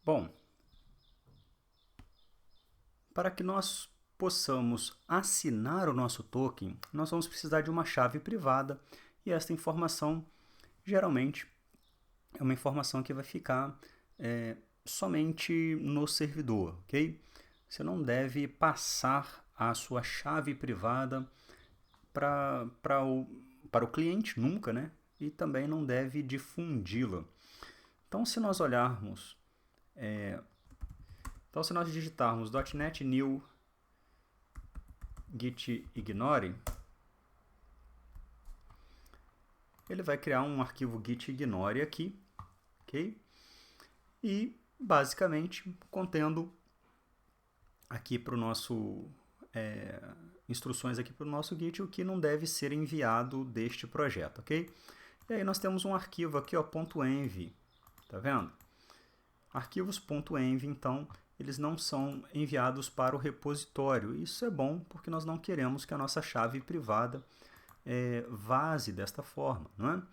Bom, para que nós possamos assinar o nosso token, nós vamos precisar de uma chave privada e esta informação geralmente é uma informação que vai ficar somente no servidor, ok? Você não deve passar a sua chave privada para o cliente, nunca, né? E também não deve difundi-la. Então, se nós olharmos, se nós digitarmos .NET New git ignore, ele vai criar um arquivo git ignore aqui, ok? E basicamente contendo aqui para o nosso instruções aqui para o nosso git o que não deve ser enviado deste projeto, ok? E aí nós temos um arquivo aqui, ó, .env, tá vendo? Arquivos .env, então, eles não são enviados para o repositório. Isso é bom porque nós não queremos que a nossa chave privada vaze desta forma, não é?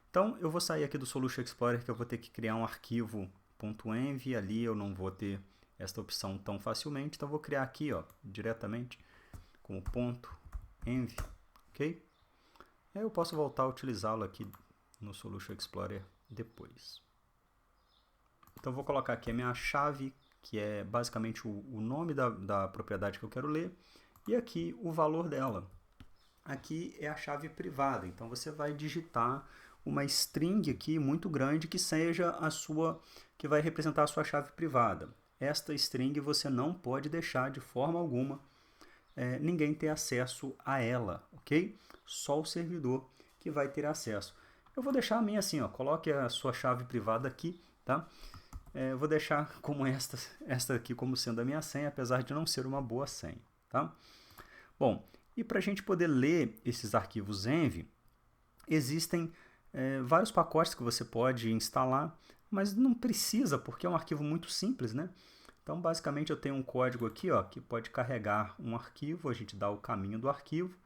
Então, eu vou sair aqui do Solution Explorer, que eu vou ter que criar um arquivo .env, ali eu não vou ter esta opção tão facilmente, então eu vou criar aqui, ó, diretamente como .env, ok? E aí eu posso voltar a utilizá-lo aqui no Solution Explorer depois. Então eu vou colocar aqui a minha chave, que é basicamente o nome da propriedade que eu quero ler, e aqui o valor dela. Aqui é a chave privada, então você vai digitar uma string aqui muito grande que seja a sua, que vai representar a sua chave privada. Esta string você não pode deixar de forma alguma ninguém ter acesso a ela, ok? Só o servidor que vai ter acesso. Eu vou deixar a minha assim, ó, coloque a sua chave privada aqui, tá? Eu vou deixar como esta aqui como sendo a minha senha, apesar de não ser uma boa senha, tá? Bom, e para a gente poder ler esses arquivos env, existem vários pacotes que você pode instalar, mas não precisa, porque é um arquivo muito simples, né? Então, basicamente, eu tenho um código aqui, ó, que pode carregar um arquivo, a gente dá o caminho do arquivo,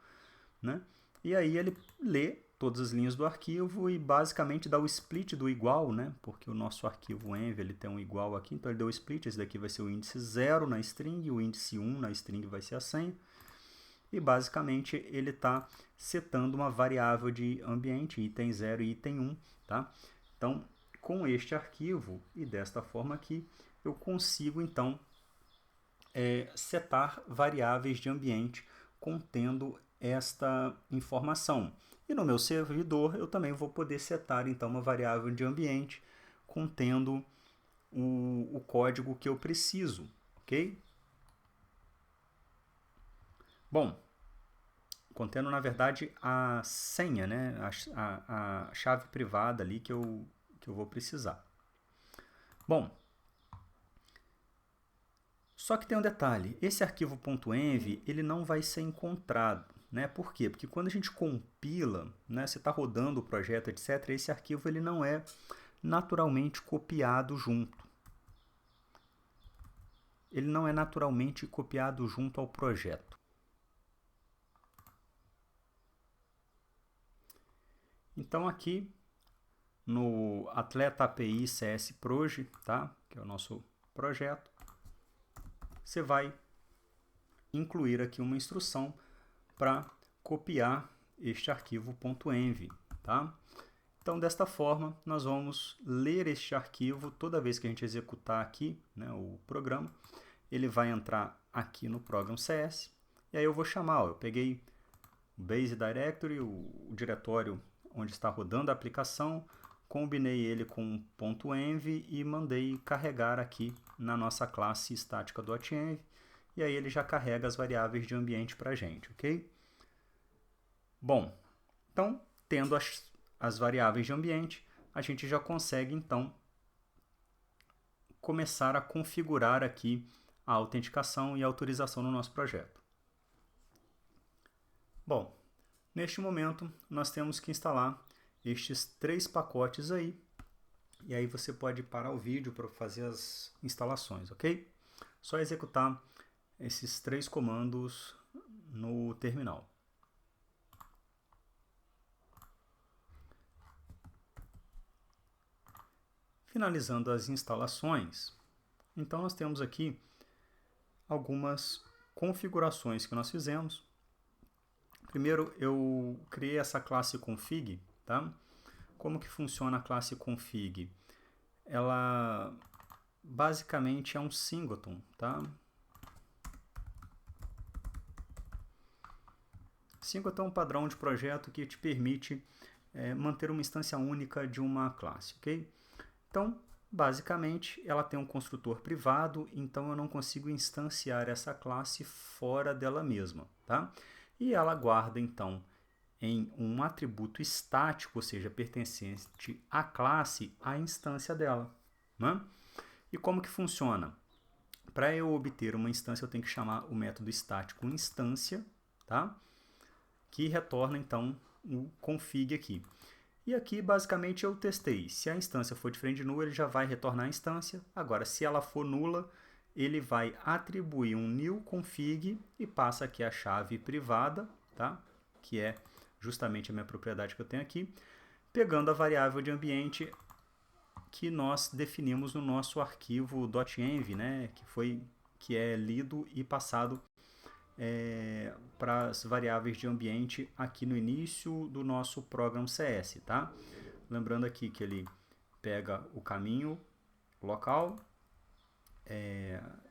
né? E aí ele lê todas as linhas do arquivo e basicamente dá o split do igual, né? Porque o nosso arquivo env ele tem um igual aqui, então ele deu o split, esse daqui vai ser o índice 0 na string, o índice 1 na string vai ser a senha. E basicamente ele está setando uma variável de ambiente, item 0 e item 1, tá? Então, com este arquivo e desta forma aqui, eu consigo então setar variáveis de ambiente contendo esta informação. E no meu servidor eu também vou poder setar então uma variável de ambiente contendo o código que eu preciso, ok? Bom, contendo na verdade a senha, né? A chave privada ali que eu vou precisar. Bom, só que tem um detalhe, esse arquivo .env ele não vai ser encontrado, né? Por quê? Porque quando a gente compila, né, você está rodando o projeto, etc., esse arquivo ele não é naturalmente copiado junto. Ele não é naturalmente copiado junto ao projeto. Então aqui no Atleta API CS Proj, tá? Que é o nosso projeto, você vai incluir aqui uma instrução para copiar este arquivo .env, tá? Então, desta forma, nós vamos ler este arquivo toda vez que a gente executar aqui, né, o programa. Ele vai entrar aqui no Program CS, e aí eu vou chamar, ó, eu peguei o Base Directory, o diretório onde está rodando a aplicação, combinei ele com .env e mandei carregar aqui na nossa classe estática .env, e aí ele já carrega as variáveis de ambiente para a gente, ok? Bom, então, tendo as variáveis de ambiente, a gente já consegue, então, começar a configurar aqui a autenticação e a autorização no nosso projeto. Bom, neste momento, nós temos que instalar estes 3 pacotes aí, e aí você pode parar o vídeo para fazer as instalações, ok? Só executar esses 3 comandos no terminal. Finalizando as instalações, Então nós temos aqui algumas configurações que nós fizemos. Primeiro eu criei essa classe config, tá? Como que funciona a classe config? Ela basicamente é um singleton, tá? Singleton é um padrão de projeto que te permite manter uma instância única de uma classe, ok? Então, basicamente, ela tem um construtor privado, então eu não consigo instanciar essa classe fora dela mesma, tá? E ela guarda, então, em um atributo estático, ou seja, pertencente à classe, a instância dela, né? E como que funciona? Para eu obter uma instância, eu tenho que chamar o método estático instância, tá? Que retorna, então, o config aqui. E aqui, basicamente, eu testei. Se a instância for diferente de null, ele já vai retornar a instância. Agora, se ela for nula, ele vai atribuir um new config e passa aqui a chave privada, tá? Que é justamente a minha propriedade que eu tenho aqui, pegando a variável de ambiente que nós definimos no nosso arquivo .env, né? Que é lido e passado para as variáveis de ambiente aqui no início do nosso Program CS, tá? Lembrando aqui que ele pega o caminho local,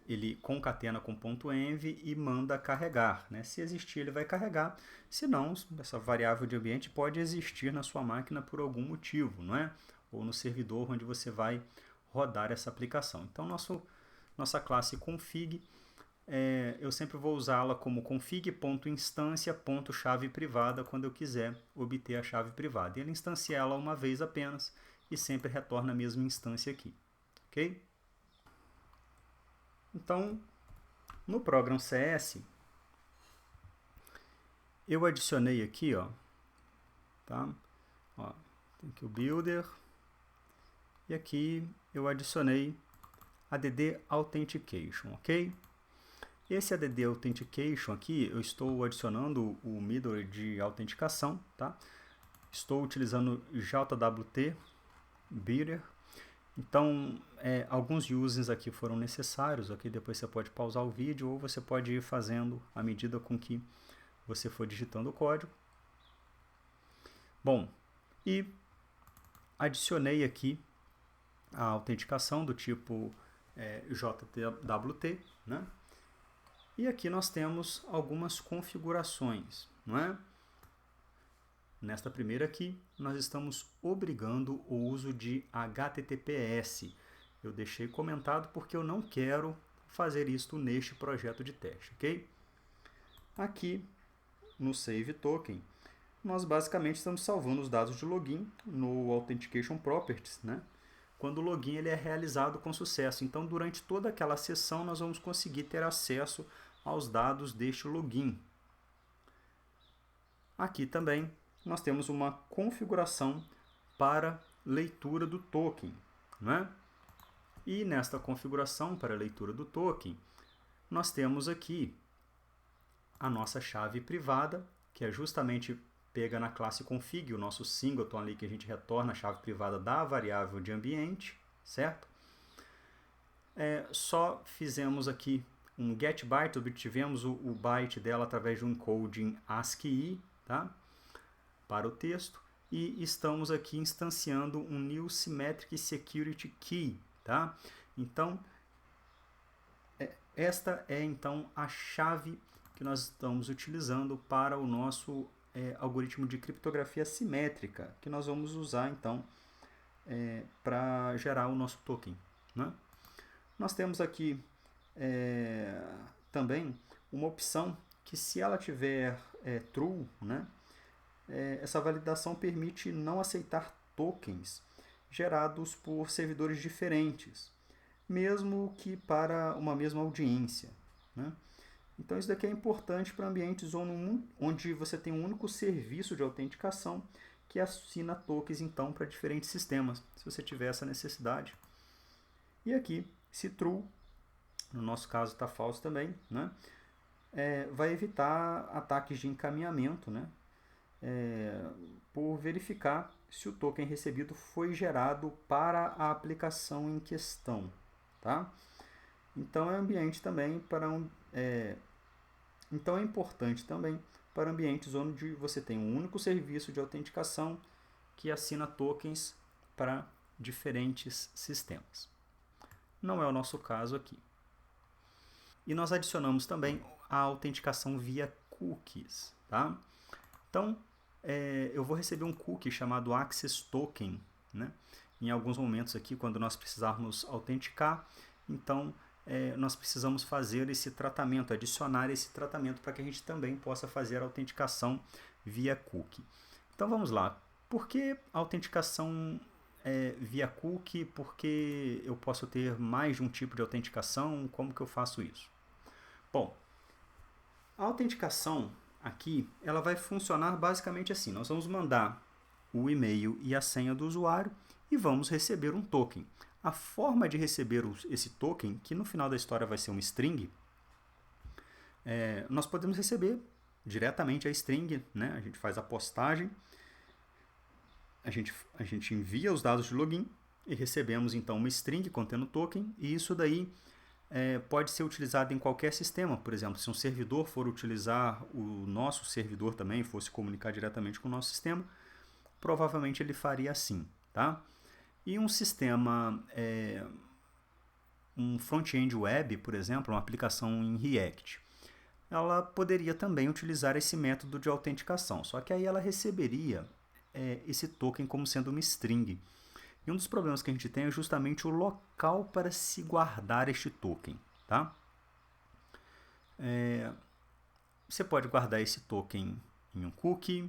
ele concatena com .env e manda carregar, né? Se existir, ele vai carregar. Se não, essa variável de ambiente pode existir na sua máquina por algum motivo, não é? Ou no servidor onde você vai rodar essa aplicação. Então, nossa classe config, eu sempre vou usá-la como config.instância.chave privada quando eu quiser obter a chave privada. E ele instancia ela uma vez apenas e sempre retorna a mesma instância aqui, ok? Então, no Program CS, eu adicionei aqui, ó, tá? Ó, tem aqui o Builder, e aqui eu adicionei ADD Authentication, ok? Esse ADD Authentication aqui, eu estou adicionando o middleware de autenticação, tá? Estou utilizando JWT Builder. Então, alguns users aqui foram necessários, ok? Depois você pode pausar o vídeo ou você pode ir fazendo à medida com que você for digitando o código. Bom, e adicionei aqui a autenticação do tipo JWT, né? E aqui nós temos algumas configurações, não é? Nesta primeira aqui, nós estamos obrigando o uso de HTTPS. Eu deixei comentado porque eu não quero fazer isto neste projeto de teste, ok? Aqui, no Save Token, nós basicamente estamos salvando os dados de login no Authentication Properties, né? Quando o login ele é realizado com sucesso. Então, durante toda aquela sessão, nós vamos conseguir ter acesso aos dados deste login. Aqui também nós temos uma configuração para leitura do token, né? E nesta configuração para leitura do token, nós temos aqui a nossa chave privada, que é justamente pega na classe config, o nosso singleton ali que a gente retorna a chave privada da variável de ambiente, certo? Só fizemos aqui um getByte, obtivemos o byte dela através de um encoding ASCII, tá? Para o texto, e estamos aqui instanciando um New Symmetric Security Key, tá? Então, esta é então a chave que nós estamos utilizando para o nosso algoritmo de criptografia simétrica, que nós vamos usar então para gerar o nosso token, né? Nós temos aqui também uma opção que, se ela tiver true, né, essa validação permite não aceitar tokens gerados por servidores diferentes, mesmo que para uma mesma audiência, né? Então isso daqui é importante para ambientes onde você tem um único serviço de autenticação que assina tokens então para diferentes sistemas, se você tiver essa necessidade. E aqui, se true, no nosso caso está false também, né? Vai evitar ataques de encaminhamento, né? Por verificar se o token recebido foi gerado para a aplicação em questão, tá? Então é ambiente também para então é importante também para ambientes onde você tem um único serviço de autenticação que assina tokens para diferentes sistemas. Não é o nosso caso aqui. E nós adicionamos também a autenticação via cookies. Tá? Então, eu vou receber um cookie chamado Access Token, né? Em alguns momentos aqui, quando nós precisarmos autenticar, então nós precisamos fazer esse tratamento, adicionar esse tratamento para que a gente também possa fazer a autenticação via cookie. Então vamos lá. Por que a autenticação via cookie? Porque eu posso ter mais de um tipo de autenticação? Como que eu faço isso? Bom, a autenticação aqui ela vai funcionar basicamente assim. Nós vamos mandar o e-mail e a senha do usuário e vamos receber um token. A forma de receber esse token, que no final da história vai ser uma string, nós podemos receber diretamente a string, né? A gente faz a postagem, a gente envia os dados de login e recebemos então uma string contendo token, e isso daí pode ser utilizado em qualquer sistema. Por exemplo, se um servidor for utilizar o nosso servidor também, fosse comunicar diretamente com o nosso sistema, provavelmente ele faria assim. Tá? E um sistema, um front-end web, por exemplo, uma aplicação em React, ela poderia também utilizar esse método de autenticação, só que aí ela receberia esse token como sendo uma string. E um dos problemas que a gente tem é justamente o local para se guardar este token. Tá? Você pode guardar esse token em um cookie,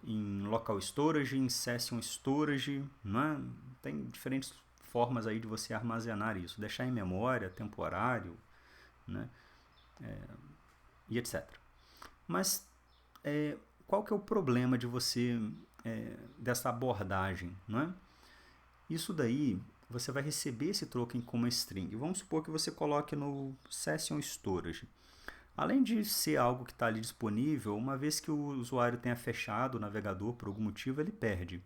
em local storage, em session storage, né? Tem diferentes formas aí de você armazenar isso, deixar em memória, temporário, né? E etc. Mas qual que é o problema de você dessa abordagem, né? Isso daí você vai receber esse token como uma string. Vamos supor que você coloque no session storage. Além de ser algo que está ali disponível, uma vez que o usuário tenha fechado o navegador por algum motivo, ele perde.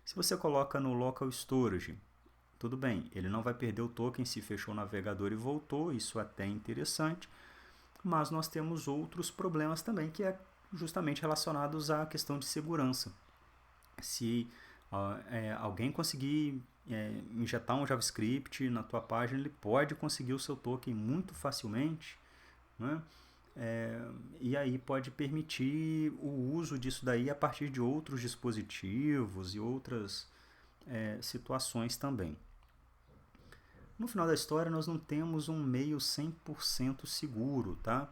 Se você coloca no local storage, tudo bem, ele não vai perder o token se fechou o navegador e voltou, isso até é interessante, mas nós temos outros problemas também que é justamente relacionados à questão de segurança. Se alguém conseguir injetar um JavaScript na tua página, ele pode conseguir o seu token muito facilmente, né? E aí pode permitir o uso disso daí a partir de outros dispositivos e outras situações também. No final da história, nós não temos um meio 100% seguro, tá?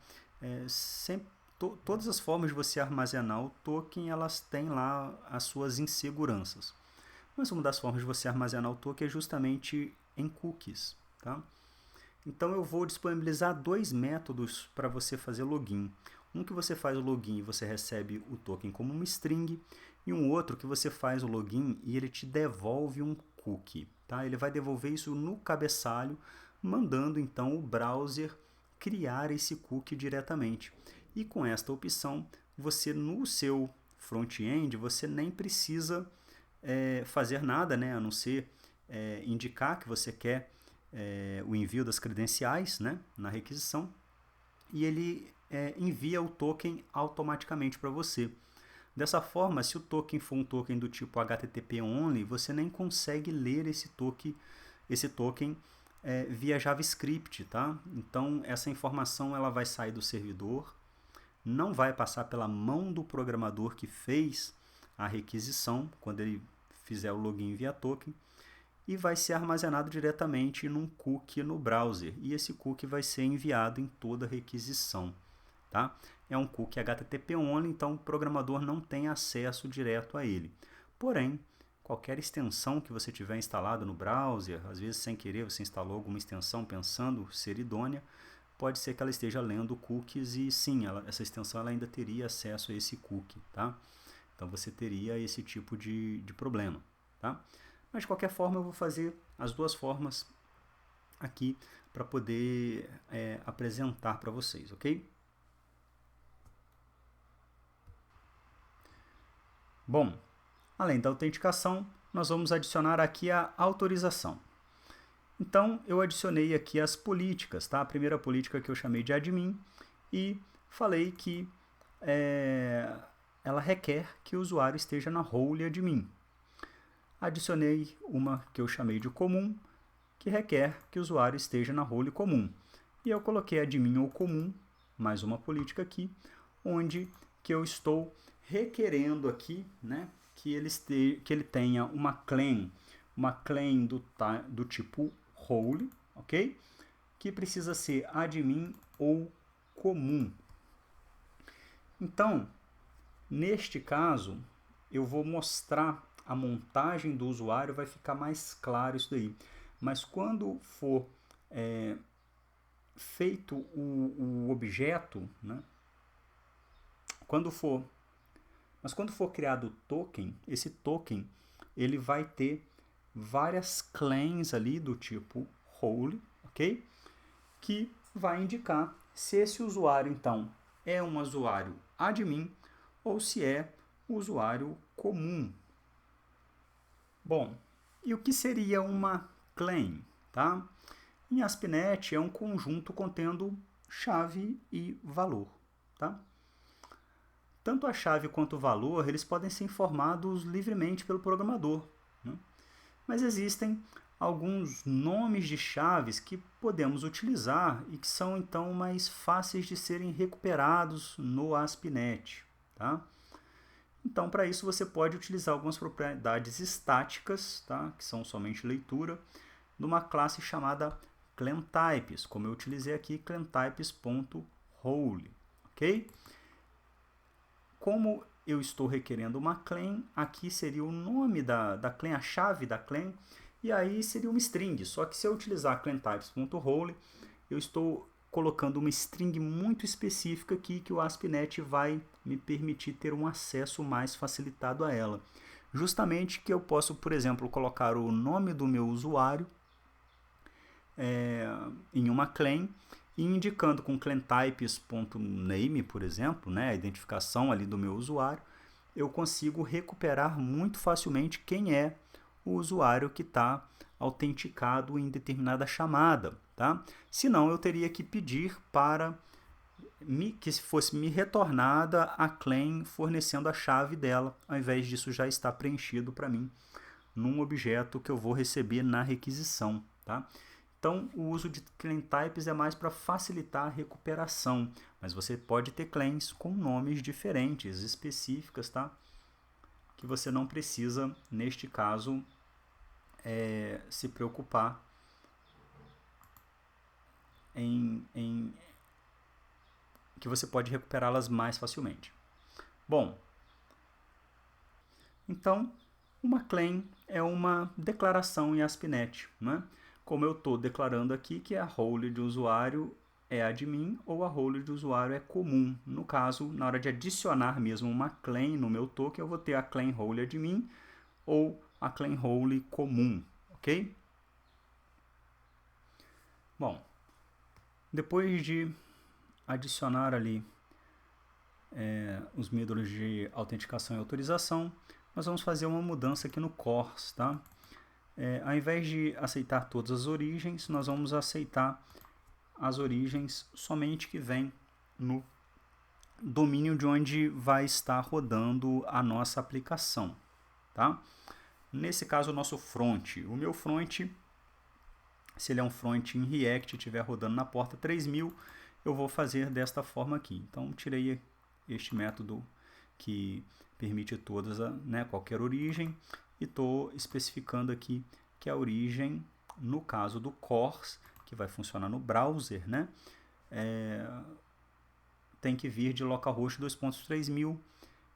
Todas as formas de você armazenar o token, elas têm lá as suas inseguranças. Mas uma das formas de você armazenar o token é justamente em cookies, tá? Então eu vou disponibilizar dois métodos para você fazer login. Um que você faz o login e você recebe o token como uma string, e um outro que você faz o login e ele te devolve um cookie. Tá? Ele vai devolver isso no cabeçalho, mandando então o browser criar esse cookie diretamente. E com esta opção, você no seu front-end, você nem precisa fazer nada, né? A não ser indicar que você quer o envio das credenciais, né, na requisição, e ele envia o token automaticamente para você. Dessa forma, se o token for um token do tipo HTTP only, você nem consegue ler esse token via JavaScript, tá? Então essa informação ela vai sair do servidor, não vai passar pela mão do programador que fez a requisição quando ele fizer o login via token, e vai ser armazenado diretamente num cookie no browser. E esse cookie vai ser enviado em toda requisição. Tá? É um cookie HTTP only, então o programador não tem acesso direto a ele. Porém, qualquer extensão que você tiver instalado no browser, às vezes sem querer você instalou alguma extensão pensando ser idônea, pode ser que ela esteja lendo cookies e sim, essa extensão ela ainda teria acesso a esse cookie. Tá? Então você teria esse tipo de problema. Tá? Mas de qualquer forma eu vou fazer as duas formas aqui para poder apresentar para vocês, ok? Bom, além da autenticação, nós vamos adicionar aqui a autorização. Então, eu adicionei aqui as políticas, tá? A primeira política que eu chamei de admin e falei que ela requer que o usuário esteja na role admin. Adicionei uma que eu chamei de comum, que requer que o usuário esteja na role comum. E eu coloquei admin ou comum, mais uma política aqui, onde que eu estou requerendo aqui, né, que ele tenha uma claim do tipo role, ok? Que precisa ser admin ou comum. Então, neste caso, eu vou mostrar a montagem do usuário, vai ficar mais claro isso daí. Mas quando for feito o objeto, né? Quando for criado o token, esse token ele vai ter várias claims ali do tipo role, ok? Que vai indicar se esse usuário então é um usuário admin ou se é um usuário comum. Bom, e o que seria uma claim, tá? Em ASP.NET é um conjunto contendo chave e valor, tá? Tanto a chave quanto o valor, eles podem ser informados livremente pelo programador, né? Mas existem alguns nomes de chaves que podemos utilizar e que são então mais fáceis de serem recuperados no ASP.NET, tá? Então, para isso, você pode utilizar algumas propriedades estáticas, tá? Que são somente leitura, numa classe chamada ClaimTypes, como eu utilizei aqui, ClaimTypes.role, ok? Como eu estou requerendo uma claim, aqui seria o nome da claim, a chave da claim, e aí seria uma string. Só que se eu utilizar ClaimTypes.role, eu estou colocando uma string muito específica aqui que o ASP.NET vai me permitir ter um acesso mais facilitado a ela. Justamente que eu posso, por exemplo, colocar o nome do meu usuário em uma claim e indicando com claimTypes.name, por exemplo, né, a identificação ali do meu usuário, eu consigo recuperar muito facilmente quem é o usuário que está autenticado em determinada chamada, tá? Senão eu teria que pedir para que fosse me retornada a claim fornecendo a chave dela, ao invés disso já está preenchido para mim num objeto que eu vou receber na requisição, tá? Então, o uso de claim types é mais para facilitar a recuperação, mas você pode ter claims com nomes diferentes, específicas, tá? Que você não precisa, neste caso, se preocupar que você pode recuperá-las mais facilmente. Bom, então, uma claim é uma declaração em ASP.NET, né? Como eu estou declarando aqui que a role de usuário é admin ou a role de usuário é comum. No caso, na hora de adicionar mesmo uma claim no meu token, eu vou ter a claim role admin ou a claim role comum, ok? Bom, depois de adicionar ali os métodos de autenticação e autorização, nós vamos fazer uma mudança aqui no CORS, tá? Ao invés de aceitar todas as origens, nós vamos aceitar as origens somente que vêm no domínio de onde vai estar rodando a nossa aplicação, tá? Nesse caso, o nosso front. O meu front, se ele é um front em React e estiver rodando na porta 3000, eu vou fazer desta forma aqui. Então, tirei este método que permite todas, né, qualquer origem, e estou especificando aqui que a origem, no caso do CORS, que vai funcionar no browser, né, tem que vir de localhost 2.3000,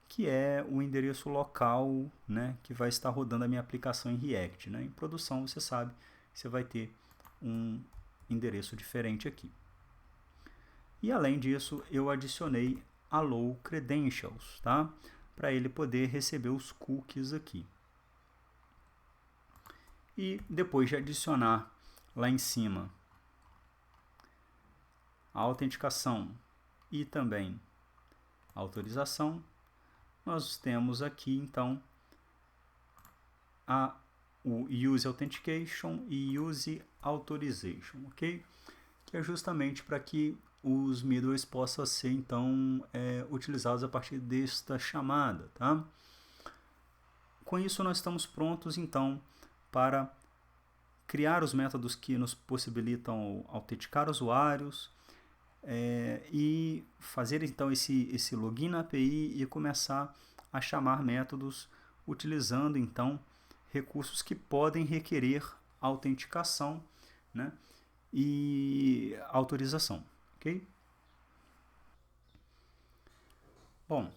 que é o endereço local, né, que vai estar rodando a minha aplicação em React, né. Em produção, você sabe, você vai ter um endereço diferente aqui. E além disso, eu adicionei allow credentials, tá? Para ele poder receber os cookies aqui. E depois de adicionar lá em cima a autenticação e também a autorização, nós temos aqui então o Use Authentication e Use authorization, ok? Que é justamente para que os middlewares possam ser, então, utilizados a partir desta chamada, tá? Com isso, nós estamos prontos, então, para criar os métodos que nos possibilitam autenticar usuários e fazer, então, esse login na API e começar a chamar métodos utilizando, então, recursos que podem requerer autenticação, né, e autorização, ok? Bom,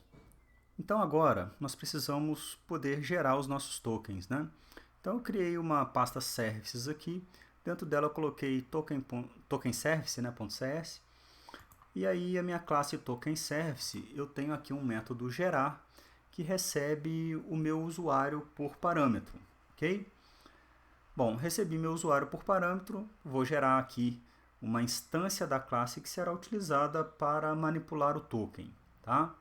então agora nós precisamos poder gerar os nossos tokens, né? Então eu criei uma pasta services aqui, dentro dela eu coloquei token service, né, .cs, e aí a minha classe token service, eu tenho aqui um método gerar que recebe o meu usuário por parâmetro, ok? Bom, recebi meu usuário por parâmetro, vou gerar aqui uma instância da classe que será utilizada para manipular o token, tá?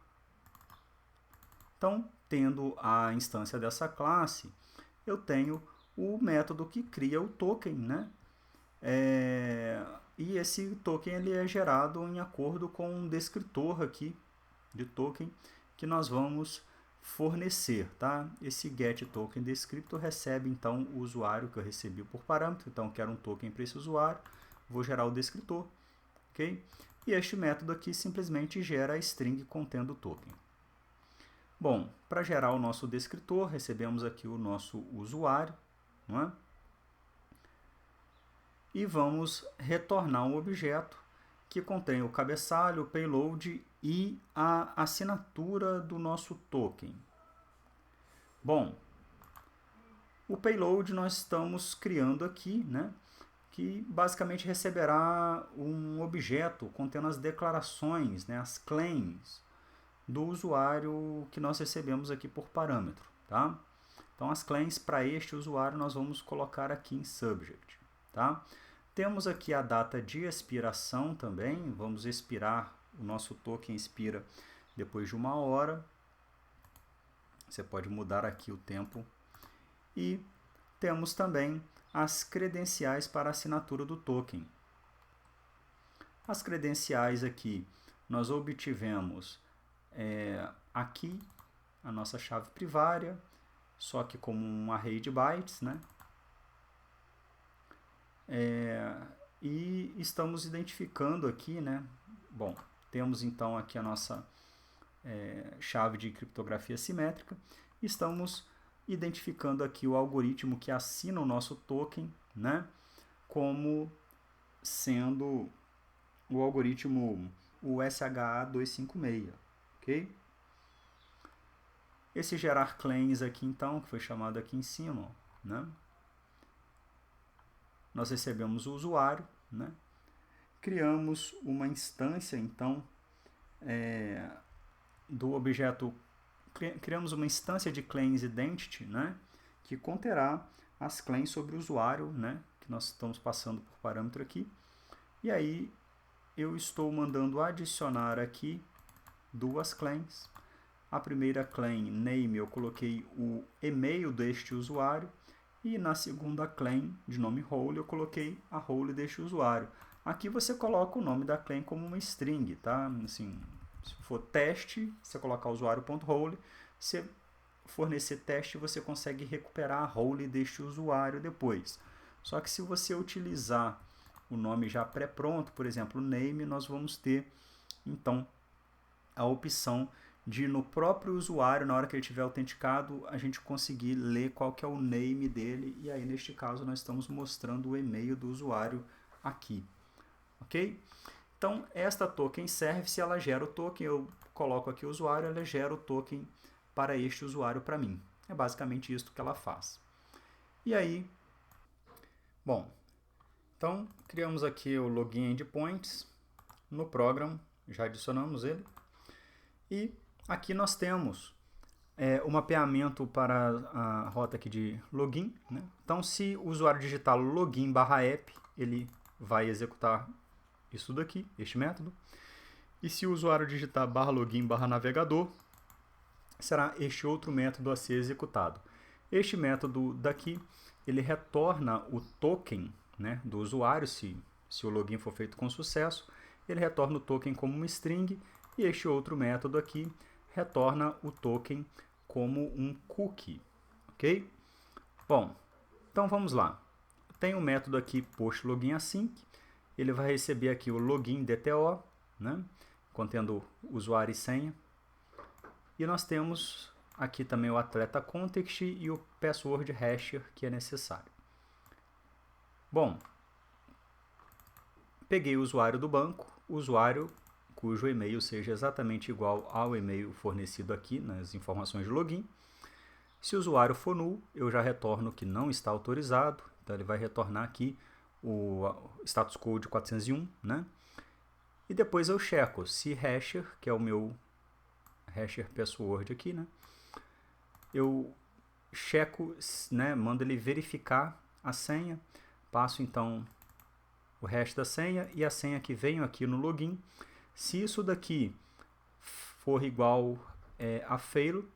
Então, tendo a instância dessa classe, eu tenho o método que cria o token, né? E esse token ele é gerado em acordo com um descritor aqui de token que nós vamos fornecer, tá? Esse getTokenDescriptor recebe então o usuário que eu recebi por parâmetro, então quero um token para esse usuário, vou gerar o descritor, ok? E este método aqui simplesmente gera a string contendo o token. Bom, para gerar o nosso descritor, recebemos aqui o nosso usuário, não é? E vamos retornar um objeto que contém o cabeçalho, o payload e a assinatura do nosso token. Bom, o payload nós estamos criando aqui, né, que basicamente receberá um objeto contendo as declarações, né, as claims do usuário que nós recebemos aqui por parâmetro, tá? Então as claims para este usuário nós vamos colocar aqui em subject, tá? Temos aqui a data de expiração também, vamos expirar, o nosso token expira depois de 1 hora. Você pode mudar aqui o tempo. E temos também as credenciais para a assinatura do token. As credenciais aqui, nós obtivemos aqui a nossa chave primária, só que como um array de bytes, né? E estamos identificando aqui, né? Bom, temos então aqui a nossa chave de criptografia simétrica. Estamos identificando aqui o algoritmo que assina o nosso token, né? Como sendo o algoritmo USHA-256, ok? Esse gerar claims aqui então, que foi chamado aqui em cima, né? Nós recebemos o usuário, né? Criamos uma instância, então, do objeto, criamos uma instância de claims identity, né? Que conterá as claims sobre o usuário, né? Que nós estamos passando por parâmetro aqui. E aí, eu estou mandando adicionar aqui duas claims. A primeira claim, name, eu coloquei o e-mail deste usuário. E na segunda claim, de nome role, eu coloquei a role deste usuário. Aqui você coloca o nome da claim como uma string, tá? Assim, se for teste, você colocar usuário.role. Se fornecer teste, você consegue recuperar a role deste usuário depois. Só que se você utilizar o nome já pré-pronto, por exemplo, name, nós vamos ter, então, a opção de no próprio usuário, na hora que ele estiver autenticado, a gente conseguir ler qual que é o name dele, e aí neste caso nós estamos mostrando o e-mail do usuário aqui, ok? Então esta token service, ela gera o token, eu coloco aqui o usuário, ela gera o token para este usuário para mim. É basicamente isso que ela faz. E aí, bom, então criamos aqui o login endpoints no program, já adicionamos ele, e aqui nós temos o mapeamento para a rota aqui de login, né? Então, se o usuário digitar login/app, ele vai executar isso daqui, este método. E se o usuário digitar /login/navegador, será este outro método a ser executado. Este método daqui, ele retorna o token, né, do usuário, se o login for feito com sucesso, ele retorna o token como uma string, e este outro método aqui retorna o token como um cookie, ok? Bom, então vamos lá. Tem um método aqui postLoginAsync, ele vai receber aqui o login DTO, né, contendo usuário e senha, e nós temos aqui também o atleta context e o password hasher que é necessário. Bom, peguei o usuário do banco, usuário cujo e-mail seja exatamente igual ao e-mail fornecido aqui nas informações de login. Se o usuário for null, eu já retorno que não está autorizado, então ele vai retornar aqui o status code 401, né? E depois eu checo se hasher, que é o meu hasher password aqui, né? Eu checo, né? Mando ele verificar a senha, passo então o hash da senha e a senha que venho aqui no login. Se isso daqui for igual a fail,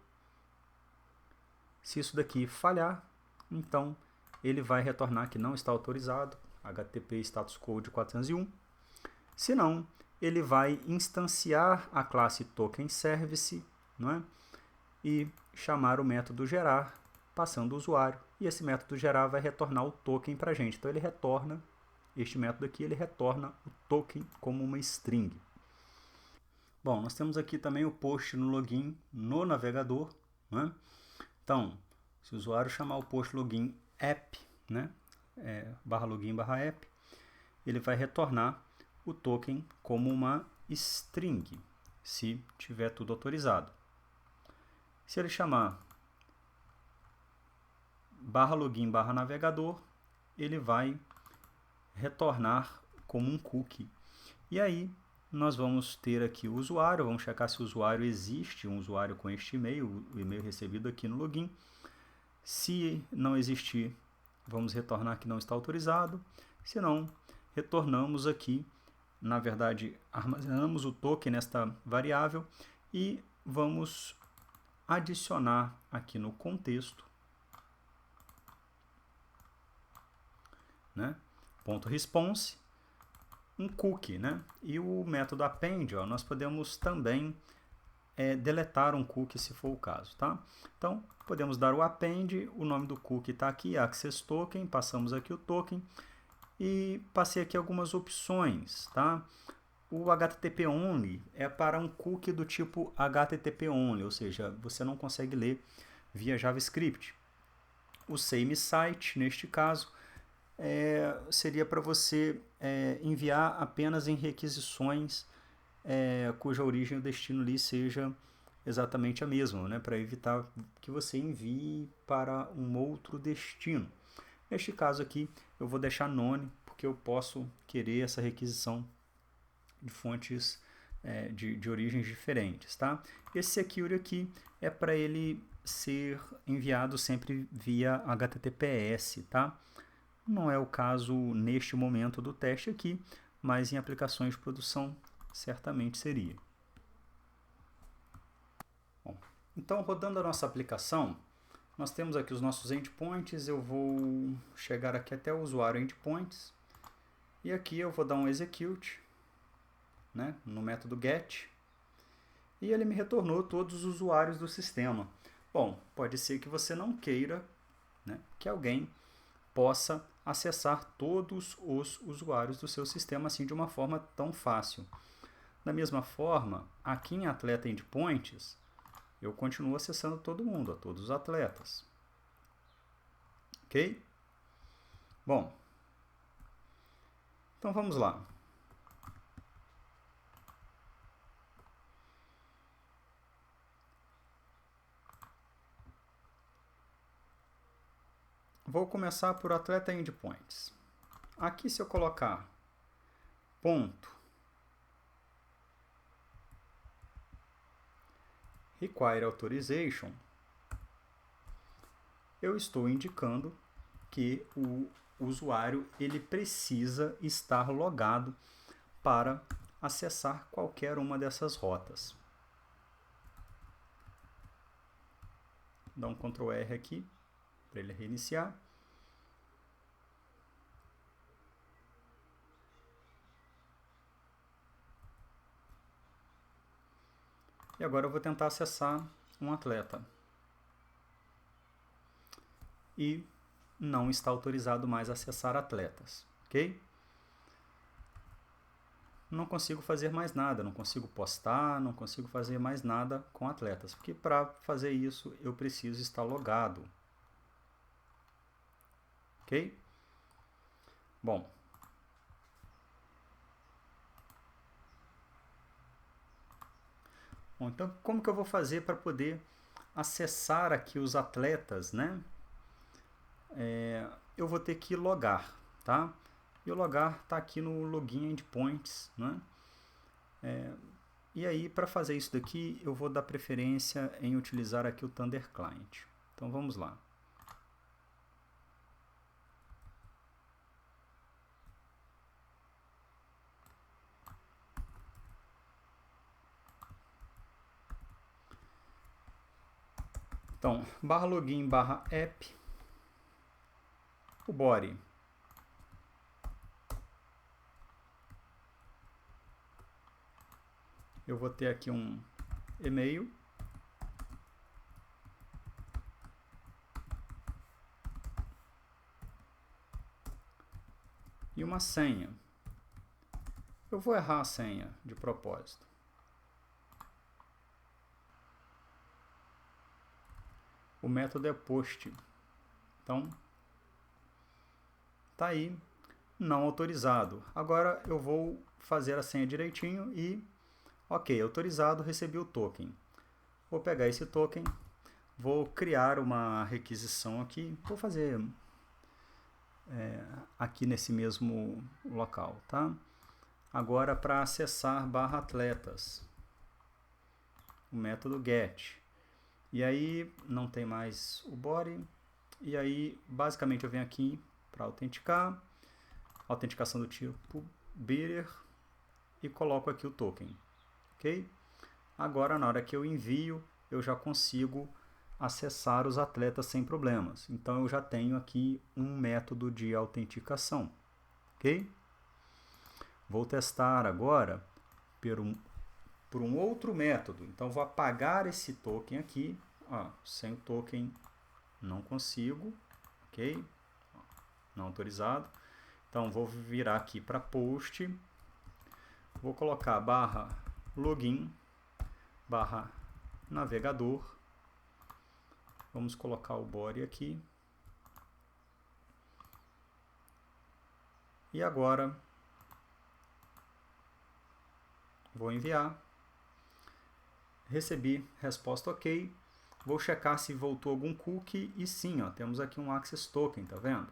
se isso daqui falhar, então ele vai retornar que não está autorizado, HTTP status code 401. Se não, ele vai instanciar a classe token service, não é? E chamar o método gerar, passando o usuário. E esse método gerar vai retornar o token para a gente. Então ele retorna, este método aqui, ele retorna o token como uma string. Bom, nós temos aqui também o post no login no navegador, né? Então, se o usuário chamar o post login app, né? /login/app, ele vai retornar o token como uma string, se tiver tudo autorizado. Se ele chamar /login/navegador, ele vai retornar como um cookie. E aí, nós vamos ter aqui o usuário, vamos checar se o usuário existe, um usuário com este e-mail, o e-mail recebido aqui no login. Se não existir, vamos retornar que não está autorizado. Se não, retornamos aqui, na verdade, armazenamos o token nesta variável e vamos adicionar aqui no contexto, né, .response, um cookie, né? E o método append, ó, nós podemos também deletar um cookie se for o caso, tá? Então, podemos dar o append, o nome do cookie está aqui, access token, passamos aqui o token e passei aqui algumas opções, tá? O HTTP only é para um cookie do tipo HTTP only, ou seja, você não consegue ler via JavaScript. O same site, neste caso, seria para você enviar apenas em requisições cuja origem e o destino ali seja exatamente a mesma, né, para evitar que você envie para um outro destino. Neste caso aqui, eu vou deixar none, porque eu posso querer essa requisição de fontes de origens diferentes, tá? Esse secure aqui é para ele ser enviado sempre via HTTPS, tá? Não é o caso neste momento do teste aqui, mas em aplicações de produção certamente seria. Bom, então, rodando a nossa aplicação, nós temos aqui os nossos endpoints. Eu vou chegar aqui até o usuário endpoints e aqui eu vou dar um execute, né, no método get, e ele me retornou todos os usuários do sistema. Bom, pode ser que você não queira, né, que alguém possa acessar todos os usuários do seu sistema assim de uma forma tão fácil. Da mesma forma, aqui em Atleta Endpoints, eu continuo acessando todo mundo, a todos os atletas. Ok? Bom, então vamos lá. Vou começar por Atleta Endpoints. Aqui, se eu colocar ponto require authorization, eu estou indicando que o usuário ele precisa estar logado para acessar qualquer uma dessas rotas. Dá um Ctrl R aqui para ele reiniciar. E agora eu vou tentar acessar um atleta. E não está autorizado mais acessar atletas, ok? Não consigo fazer mais nada, não consigo postar, não consigo fazer mais nada com atletas, porque para fazer isso eu preciso estar logado, ok? Bom, então como que eu vou fazer para poder acessar aqui os atletas, né? Eu vou ter que logar, tá? E o logar está aqui no login endpoints, né? E aí, para fazer isso daqui, eu vou dar preferência em utilizar aqui o Thunder Client. Então, vamos lá. Então, /login /app, o body. Eu vou ter aqui um e-mail. E uma senha. Eu vou errar a senha de propósito. O método é post. Então, tá aí, não autorizado. Agora eu vou fazer a senha direitinho e, ok, autorizado, recebi o token. Vou pegar esse token, vou criar uma requisição aqui, vou fazer aqui nesse mesmo local, tá? Agora para acessar /atletas, o método get. E aí não tem mais o body, e aí basicamente eu venho aqui para autenticar, autenticação do tipo bearer, e coloco aqui o token, ok? Agora na hora que eu envio, eu já consigo acessar os atletas sem problemas. Então eu já tenho aqui um método de autenticação, ok? Vou testar agora por um outro método. Então vou apagar esse token aqui. Ó, sem o token não consigo, ok? Não autorizado. Então vou virar aqui para post. Vou colocar /login /navegador. Vamos colocar o body aqui. E agora vou enviar. Recebi resposta ok. Vou checar se voltou algum cookie e sim, ó, temos aqui um access token, tá vendo?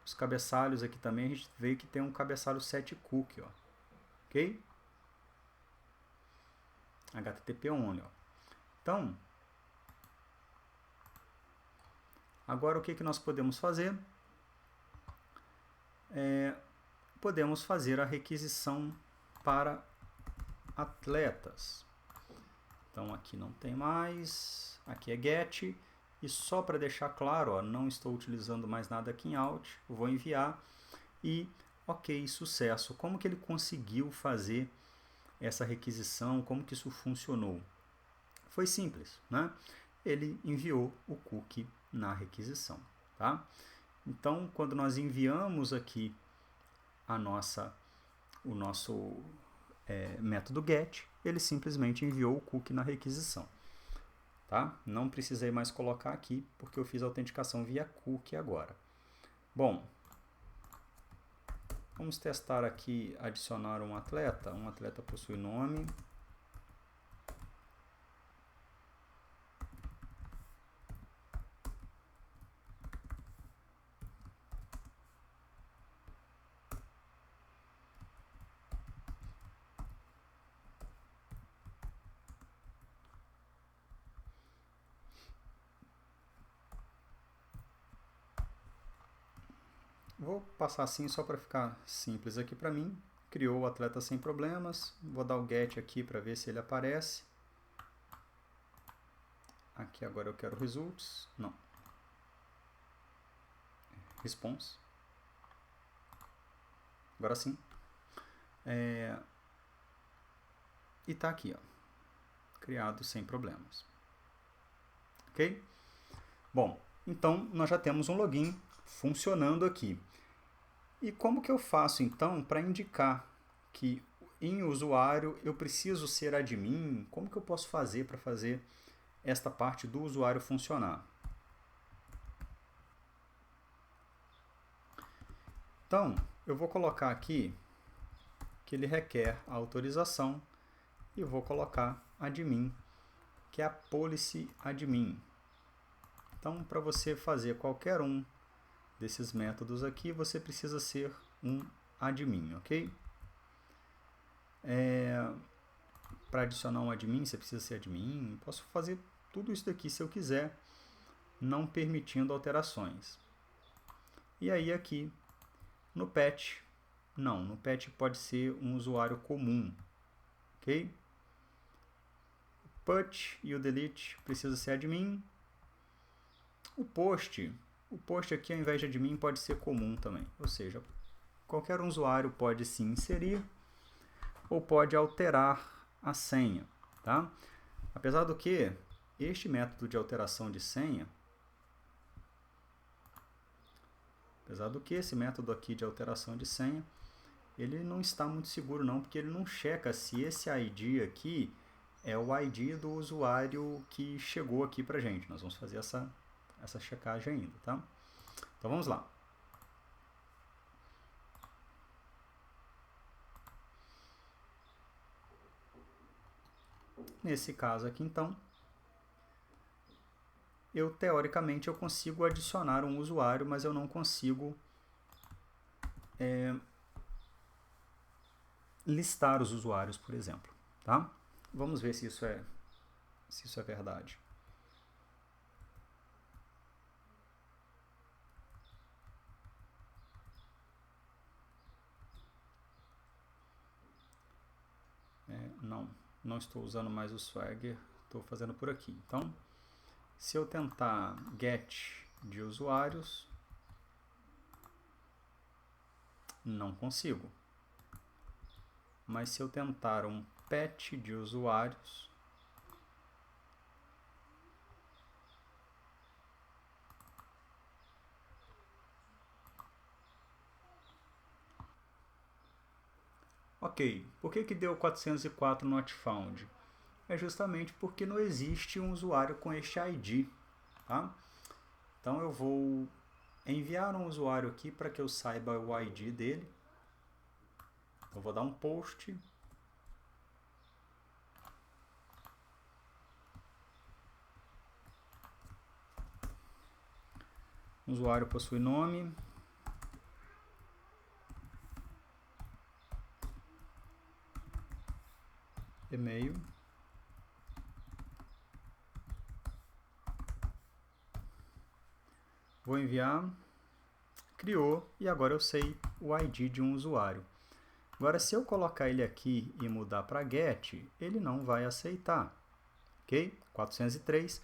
Os cabeçalhos aqui também a gente vê que tem um cabeçalho set cookie, ó. Ok? HTTP only, ó. Então, agora o que nós podemos fazer? Podemos fazer a requisição para atletas. Então aqui não tem mais, aqui é get, e só para deixar claro, ó, não estou utilizando mais nada aqui em out, vou enviar e ok, sucesso. Como que ele conseguiu fazer essa requisição, como que isso funcionou? Foi simples, né? Ele enviou o cookie na requisição, tá? Então, quando nós enviamos aqui o nosso método get, ele simplesmente enviou o cookie na requisição, tá? Não precisei mais colocar aqui, porque eu fiz a autenticação via cookie agora. Bom, vamos testar aqui, adicionar um atleta. Um atleta possui nome. Vou passar assim só para ficar simples aqui para mim. Criou o atleta sem problemas. Vou dar o get aqui para ver se ele aparece. Aqui agora eu quero results. Não. Response. Agora sim. E tá aqui, ó. criado sem problemas. Ok? Bom, então nós já temos um login funcionando aqui. E como que eu faço então para indicar que em usuário eu preciso ser admin? Como que eu posso fazer para fazer esta parte do usuário funcionar? Então, eu vou colocar aqui que ele requer a autorização e vou colocar admin, que é a policy admin. Então, para você fazer qualquer um desses métodos aqui, você precisa ser um admin, ok? Para adicionar um admin, você precisa ser admin. Posso fazer tudo isso daqui se eu quiser, não permitindo alterações. E aí aqui, no patch, não, no patch pode ser um usuário comum, ok? O put e o delete precisa ser admin. O post aqui ao invés de admin pode ser comum também, ou seja, qualquer usuário pode se inserir ou pode alterar a senha, tá? Apesar do que este método de alteração de senha, esse método aqui de alteração de senha, ele não está muito seguro não, porque ele não checa se esse ID aqui é o ID do usuário que chegou aqui pra gente. Nós vamos fazer essa checagem ainda, tá? Então vamos lá. Nesse caso aqui, então, teoricamente eu consigo adicionar um usuário, mas eu não consigo listar os usuários, por exemplo, tá? Vamos ver se isso é verdade. Não estou usando mais o Swagger, estou fazendo por aqui. Então, se eu tentar get de usuários, não consigo. Mas se eu tentar um patch de usuários, ok, por que deu 404 not found? É justamente porque não existe um usuário com este ID, tá? Então eu vou enviar um usuário aqui para que eu saiba o ID dele. Eu vou dar um post. O usuário possui nome. E-mail. Vou enviar. Criou e agora eu sei o ID de um usuário. Agora, se eu colocar ele aqui e mudar para get, ele não vai aceitar. Ok? 403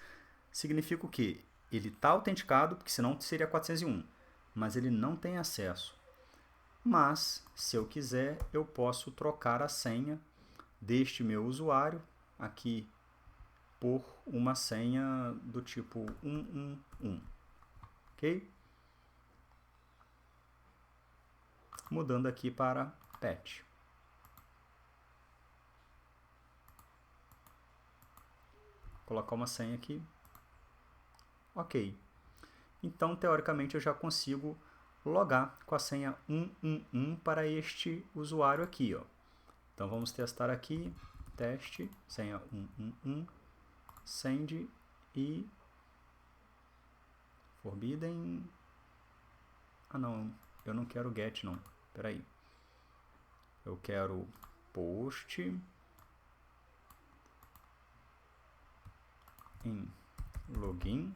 significa o quê? Ele está autenticado, porque senão seria 401, mas ele não tem acesso. Mas, se eu quiser, eu posso trocar a senha deste meu usuário aqui por uma senha do tipo 111. Ok? Mudando aqui para patch. Colocar uma senha aqui. Ok. Então, teoricamente, eu já consigo logar com a senha 111 para este usuário aqui, ó. Então, vamos testar aqui. Teste, senha 111, send e forbidden. Ah, não, eu não quero get, não. Espera aí. Eu quero post em login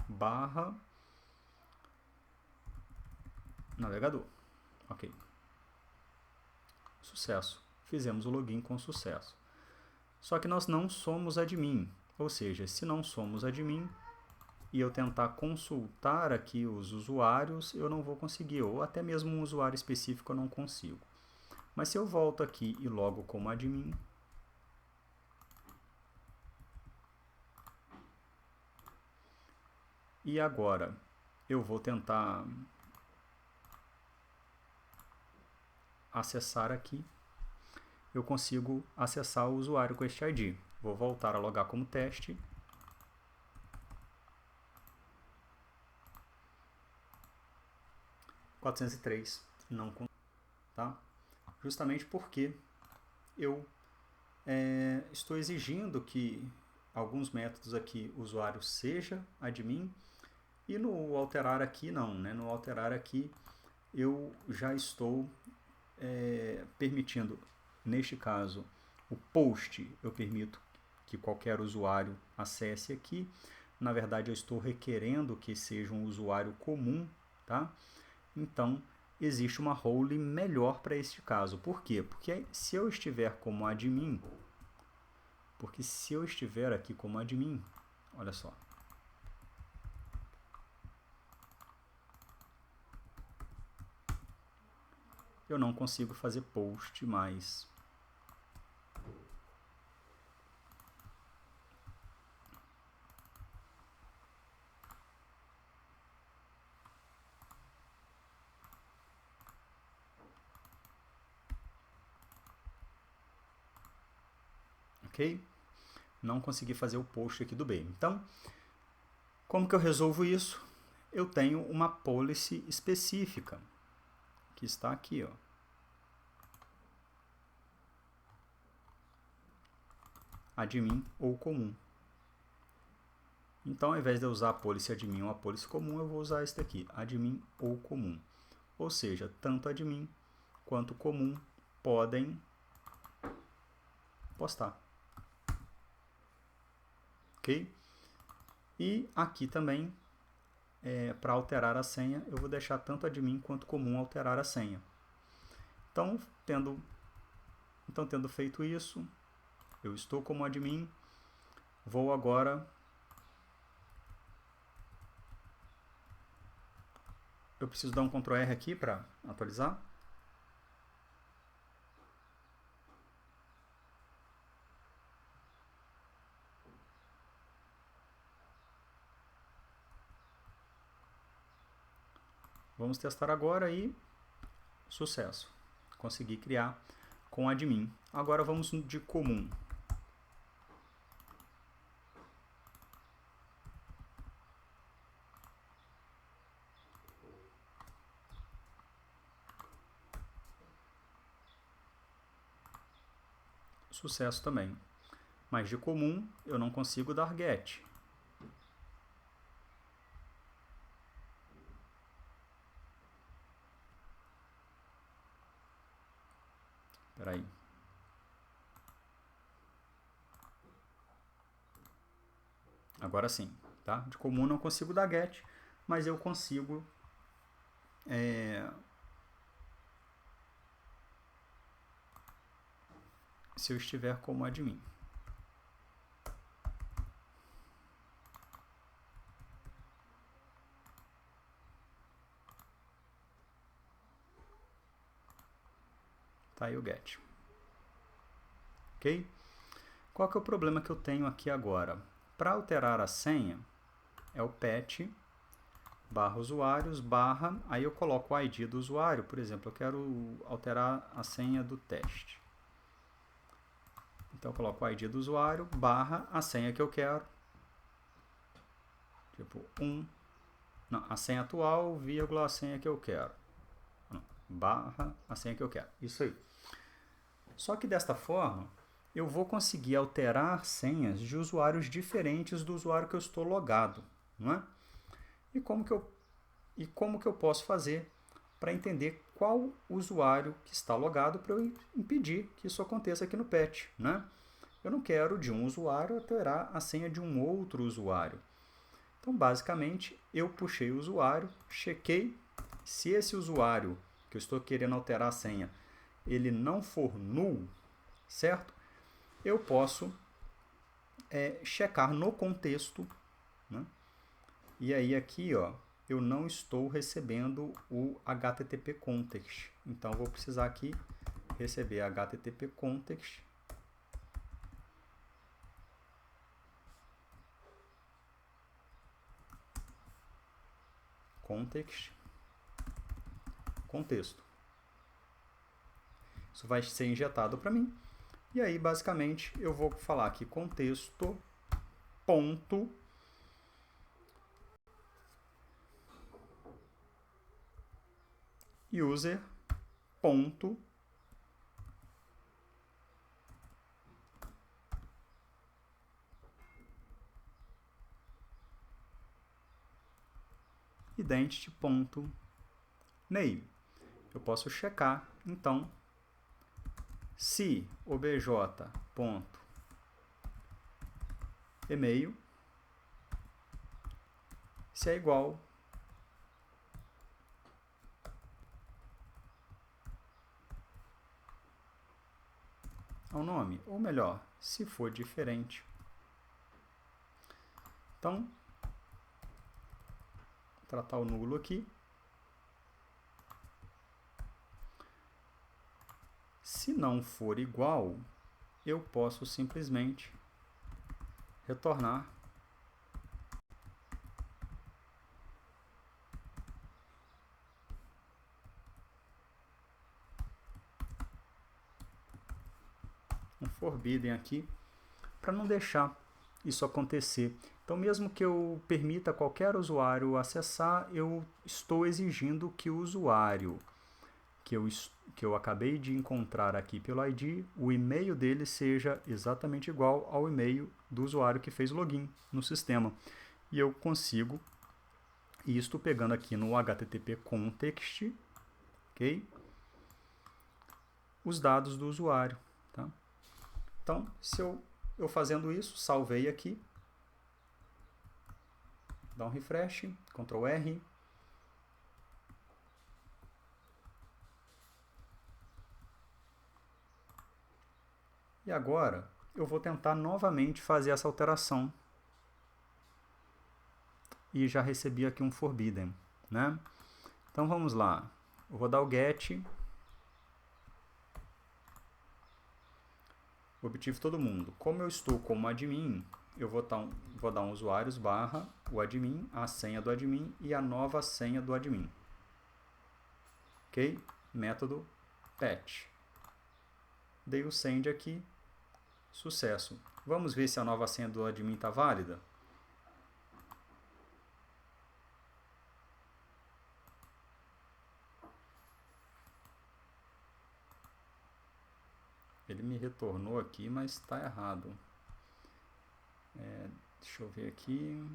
barra navegador. Ok. Sucesso. Fizemos o login com sucesso. Só que nós não somos admin. Ou seja, se não somos admin e eu tentar consultar aqui os usuários, eu não vou conseguir. Ou até mesmo um usuário específico eu não consigo. Mas se eu volto aqui e logo como admin, E agora eu vou tentar acessar aqui. Eu consigo acessar o usuário com este ID. Vou voltar a logar como teste. (403) não consigo, tá? Justamente porque eu estou exigindo que alguns métodos aqui o usuário seja admin, e no alterar aqui não, né? No alterar aqui eu já estou permitindo, neste caso, o post eu permito que qualquer usuário acesse aqui. Na verdade eu estou requerendo que seja um usuário comum, tá? Então existe uma role melhor para este caso. Por quê? Porque se eu estiver como admin, aqui como admin, olha só, eu não consigo fazer post mais. Ok? Não consegui fazer o post aqui do B. Então, como que eu resolvo isso? Eu tenho uma policy específica, que está aqui, ó. Admin ou comum. Então, ao invés de eu usar a policy admin ou a policy comum, eu vou usar esse daqui, admin ou comum. Ou seja, tanto admin quanto comum podem postar. Ok? E aqui também, para alterar a senha, eu vou deixar tanto admin quanto comum alterar a senha. Então, tendo feito isso, eu estou como admin, vou agora... Eu preciso dar um Ctrl R aqui para atualizar. Vamos testar agora e sucesso. Consegui criar com admin. Agora vamos de comum. Sucesso também. Mas de comum eu não consigo dar get. Espera aí. Agora sim, tá? De comum não consigo dar get, mas eu consigo se eu estiver como admin. Tá aí o get. Ok? Qual que é o problema que eu tenho aqui agora? Para alterar a senha, é o pet /usuários /, aí eu coloco o ID do usuário. Por exemplo, eu quero alterar a senha do teste. Então eu coloco o ID do usuário / a senha que eu quero. Tipo a senha atual, vírgula, a senha que eu quero. / a senha que eu quero. Isso aí. Só que desta forma, eu vou conseguir alterar senhas de usuários diferentes do usuário que eu estou logado, não é? E como que eu posso fazer para entender qual usuário que está logado para eu impedir que isso aconteça aqui no pet, né? Eu não quero de um usuário alterar a senha de um outro usuário. Então, basicamente, eu puxei o usuário, chequei. Se esse usuário que eu estou querendo alterar a senha, ele não for null, certo? Eu posso checar no contexto, né? E aí aqui, ó, eu não estou recebendo o HTTP context. Então, vou precisar aqui receber HTTP context. context, contexto. Isso vai ser injetado para mim. E aí, basicamente, eu vou falar aqui contexto ponto user ponto identity ponto name. Eu posso checar, então, se obj.email se é igual ao nome, ou melhor, se for diferente. Então, vou tratar o nulo aqui. Se não for igual, eu posso simplesmente retornar um forbidden aqui, para não deixar isso acontecer. Então, mesmo que eu permita qualquer usuário acessar, eu estou exigindo que o usuário que eu acabei de encontrar aqui pelo ID, o e-mail dele seja exatamente igual ao e-mail do usuário que fez login no sistema. E eu consigo isto pegando aqui no HTTP context, ok? Os dados do usuário. Tá? Então, se eu fazendo isso, salvei aqui, dá um refresh, Ctrl R, e agora eu vou tentar novamente fazer essa alteração. E já recebi aqui um forbidden, né? Então vamos lá. Eu vou dar o get, obtive todo mundo. Como eu estou como admin, eu vou dar um usuários barra o admin, a senha do admin e a nova senha do admin. Ok? Método patch. Dei o send aqui. Sucesso. Vamos ver se a nova senha do admin está válida? Ele me retornou aqui, mas está errado. Deixa eu ver aqui.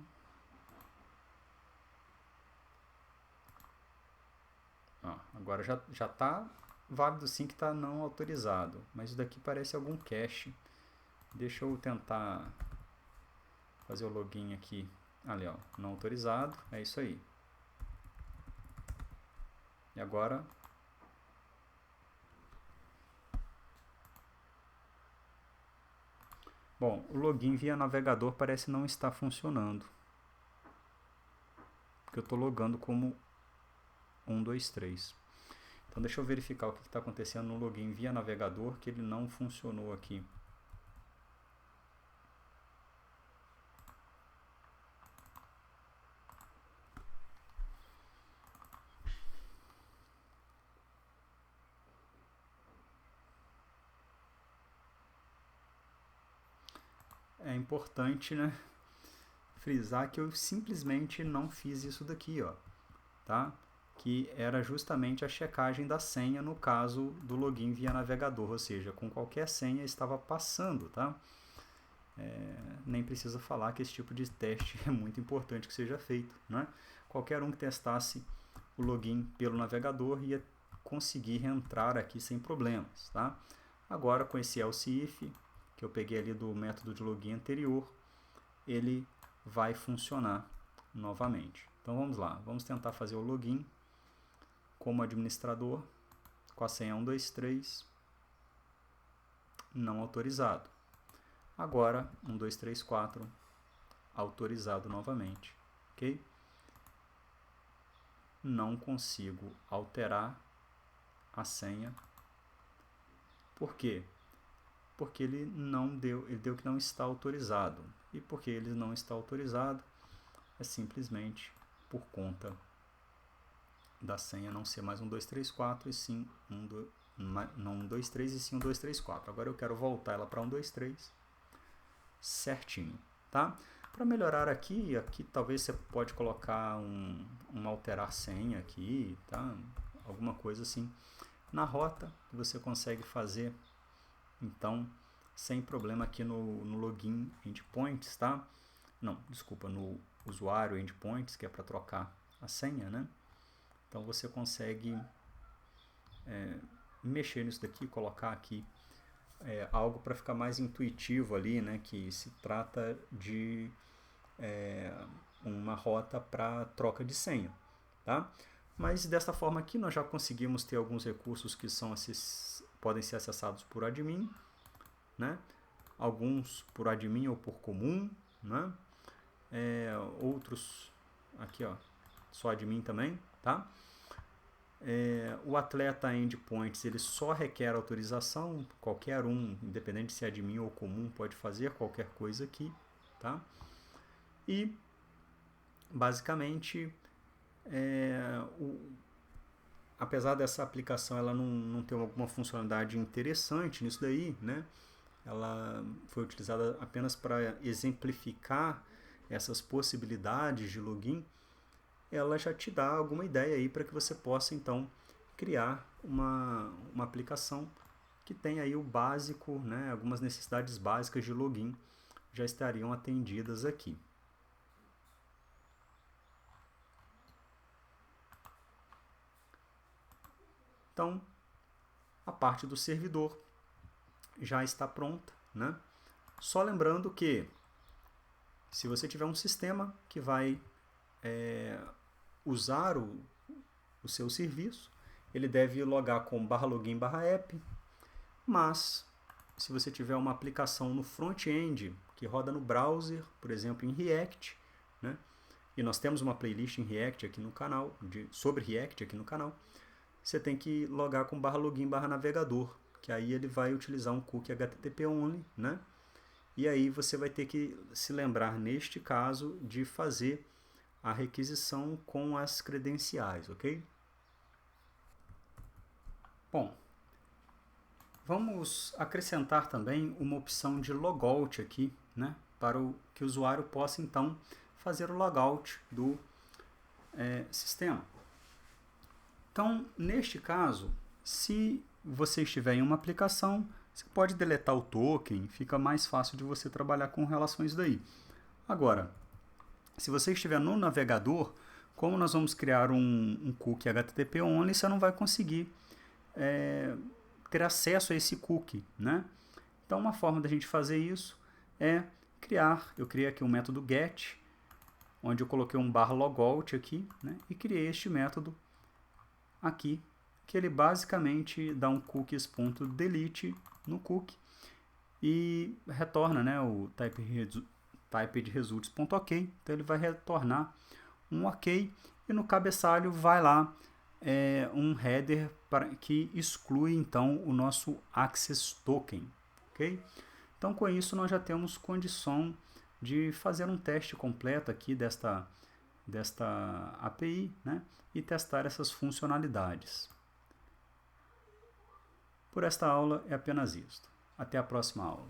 Agora já está válido sim que está não autorizado. Mas isso daqui parece algum cache. Deixa eu tentar fazer o login aqui. Ali, ó, não autorizado. É isso aí. E agora... Bom, o login via navegador parece não estar funcionando. Porque eu estou logando como 123. Então deixa eu verificar o que está acontecendo no login via navegador, que ele não funcionou aqui. É importante, né, frisar que eu simplesmente não fiz isso daqui, ó, tá? Que era justamente a checagem da senha no caso do login via navegador, ou seja, com qualquer senha estava passando, tá? Nem precisa falar que esse tipo de teste é muito importante que seja feito, né? Qualquer um que testasse o login pelo navegador ia conseguir entrar aqui sem problemas, tá? Agora, com esse else if, que eu peguei ali do método de login anterior, ele vai funcionar novamente. Então vamos lá, vamos tentar fazer o login como administrador com a senha 123 não autorizado. Agora 1234 autorizado novamente, ok? Não consigo alterar a senha. Por quê? Porque ele deu que não está autorizado. E porque ele não está autorizado, é simplesmente por conta da senha não ser mais 1234 e sim não 123 e sim 1234. Agora eu quero voltar ela para 123 certinho, tá? Para melhorar aqui talvez você pode colocar um alterar senha aqui, tá? Alguma coisa assim. Na rota você consegue fazer, então, sem problema aqui no login endpoints, tá? Não, desculpa, no usuário endpoints, que é para trocar a senha, né? Então você consegue mexer nisso daqui, colocar aqui algo para ficar mais intuitivo ali, né? Que se trata de uma rota para troca de senha, tá? Mas desta forma aqui nós já conseguimos ter alguns recursos que podem ser acessados por admin, né? Alguns por admin ou por comum, né? Outros aqui, ó, só admin também, tá? O atleta endpoints ele só requer autorização, qualquer um, independente se é admin ou comum, pode fazer qualquer coisa aqui, tá? E basicamente apesar dessa aplicação ela não ter alguma funcionalidade interessante nisso daí, né? Ela foi utilizada apenas para exemplificar essas possibilidades de login. Ela já te dá alguma ideia aí para que você possa então criar uma aplicação que tenha aí o básico, né? Algumas necessidades básicas de login já estariam atendidas aqui. Então, a parte do servidor já está pronta, né? Só lembrando que se você tiver um sistema que vai usar o seu serviço, ele deve logar com /login/app, mas se você tiver uma aplicação no front-end que roda no browser, por exemplo, em React, né? E nós temos uma playlist em React aqui no canal, sobre React aqui no canal, você tem que logar com /login/navegador, que aí ele vai utilizar um cookie HTTP only, né? E aí você vai ter que se lembrar, neste caso, de fazer a requisição com as credenciais, ok? Bom, vamos acrescentar também uma opção de logout aqui, né? Para que o usuário possa, então, fazer o logout do sistema. Então, neste caso, se você estiver em uma aplicação, você pode deletar o token, fica mais fácil de você trabalhar com relações daí. Agora, se você estiver no navegador, como nós vamos criar um cookie HTTP only, você não vai conseguir ter acesso a esse cookie, né? Então, uma forma da gente fazer isso é eu criei aqui um método get, onde eu coloquei um /logout aqui, né? E criei este método aqui, que ele basicamente dá um cookies.delete no cookie e retorna, né, o typedResults.ok. Então ele vai retornar um ok e no cabeçalho vai lá um header que exclui então o nosso access token, ok? Então com isso nós já temos condição de fazer um teste completo aqui desta API, né, e testar essas funcionalidades. Por esta aula é apenas isto. Até a próxima aula.